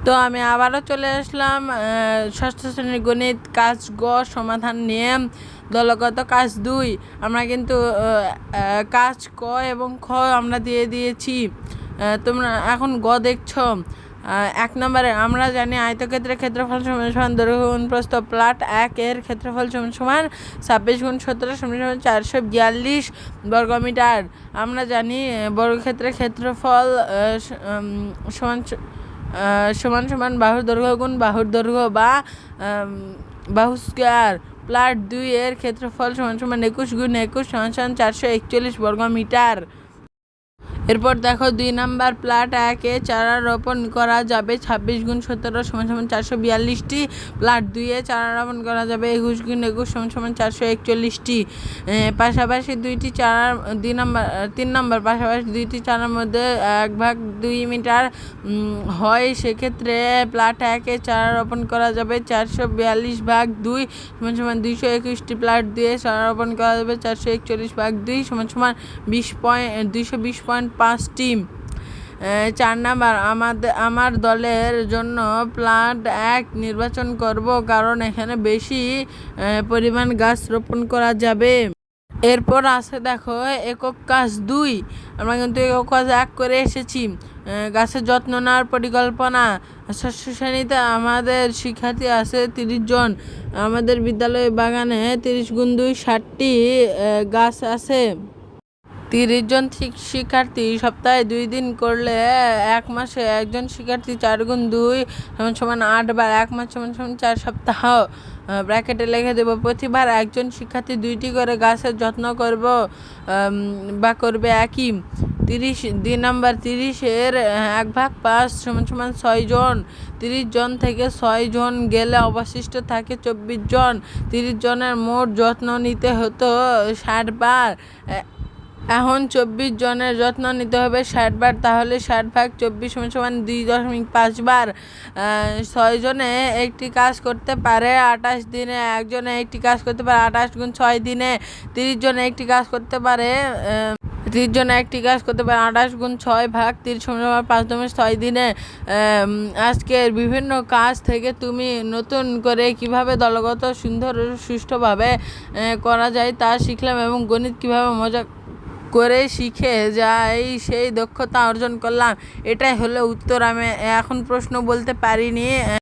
তো আমি আবারও চলে আসলাম ষষ্ঠ শ্রেণীর গণিত কাজ গ সমাধান নিয়ে। দলগত কাজ 2 আমরা কিন্তু কাজ ক এবং খ আমরা দিয়ে দিয়েছি। তোমরা এখন গ দেখছো। 1 নম্বরে আমরা জানি আয়তক্ষেত্রের ক্ষেত্রফল সমান সমান দৈর্ঘ্য গুণ প্রস্থ প্লট 1 এর ক্ষেত্রফল সমান সমান 26 গুণ 17 সমান সমান 442 বর্গমিটার। আমরা জানি বর্গক্ষেত্রের ক্ষেত্রফল সমান সমান সমান বাহুর দৈর্ঘ্য গুণ বাহুর দৈর্ঘ্য বা বাহু স্কয়ার। প্লট 2 এর ক্ষেত্রফল সমান সমান 21 গুণ 21 সমান সমান 441 বর্গমিটার। এরপর দেখো 2 নাম্বার প্লট 1 এ চারা রোপণ করা যাবে 26 গুণ 17 সমান সমান 442টি। প্লট 2 এ চারা রোপণ করা যাবে 21 গুণ 21 সমান সমান 441টি। পাশাপাশি 2টি চারার 3 নাম্বার পাশাপাশি 2টি চারার মধ্যে 1/2 মিটার হয়, সেক্ষেত্রে প্লট 1 এ চারা রোপণ করা যাবে 442/2 সমান সমান 221টি। প্লট 2 এ চারা রোপণ করা যাবে 441/2 সমান সমান 220.5টি। 4 নাম্বার আমার দলের জন্য প্লট 1 নির্বাচন করব, কারণ এখানে বেশি পরিমাণ গাছ রোপণ করা যাবে। এরপর আছে দেখো একক কাজ 2। আমরা কিন্তু একক কাজ 1 করে এসেছি। গাছের যত্ন নেওয়ার পরিকল্পনা। ষষ্ঠ শ্রেণীতে আমাদের শিক্ষার্থী আছে 30 জন। আমাদের বিদ্যালয় বাগানে 30 গুণ 2 60টি গাছ আছে। 30 জন শিক্ষার্থী সপ্তাহে 2 দিন করলে 1 মাসে একজন শিক্ষার্থী 4 গুণ 2 সমান সমান 8 বার, 1 মাস সমান সমান 4 সপ্তাহ। ব্র্যাকেটে লিখে দেব প্রতিবার একজন শিক্ষার্থী 2টি করে গাছের যত্ন করবে একই। 2 নাম্বার 30 এর 1/5 সমান সমান 6 জন। 30 জন থেকে 6 জন গেলে অবশিষ্ট থাকে 24 জন। 30 জনের মোট যত্ন নিতে হতো 60 বার। এখন 24 জনের যত্ন নিতে হবে 60 বার, তাহলে 60/24 সমান সমান 2.5 বার। 6 জনে একটি কাজ করতে পারে 28 দিনে, একজনে একটি কাজ করতে পারে 28 গুণ 6 দিনে। 30 জনে একটি কাজ করতে পারে 28 গুণ 6/30 সমান সমান 5.6 দিনে। আজকের বিভিন্ন কাজ থেকে তুমি নতুন করে কিভাবে দলগত সুন্দর ও সুষ্ঠুভাবে করা যায় তা শিখলাম, এবং গণিত কিভাবে মজা করে শিখে যাই সেই দক্ষতা অর্জন করলাম। এটাই হলো উত্তর। আমি এখন প্রশ্ন বলতে পারিনি।